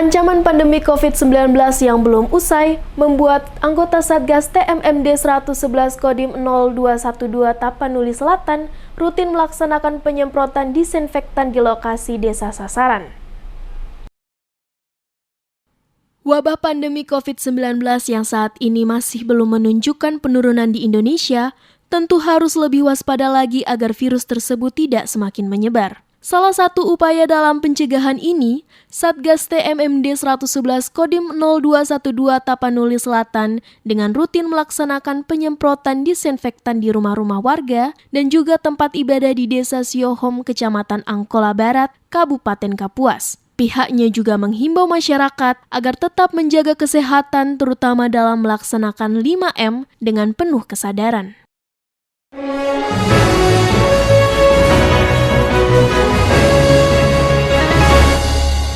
Ancaman pandemi COVID-19 yang belum usai membuat anggota Satgas TMMD 111 Kodim 0212 Tapanuli Selatan rutin melaksanakan penyemprotan disinfektan di lokasi desa sasaran. Wabah pandemi COVID-19 yang saat ini masih belum menunjukkan penurunan di Indonesia, tentu harus lebih waspada lagi agar virus tersebut tidak semakin menyebar. Salah satu upaya dalam pencegahan ini, Satgas TMMD 111 Kodim 0212 Tapanuli Selatan dengan rutin melaksanakan penyemprotan disinfektan di rumah-rumah warga dan juga tempat ibadah di Desa Siohom, Kecamatan Angkola Barat, Kabupaten Kapuas. Pihaknya juga menghimbau masyarakat agar tetap menjaga kesehatan terutama dalam melaksanakan 5M dengan penuh kesadaran.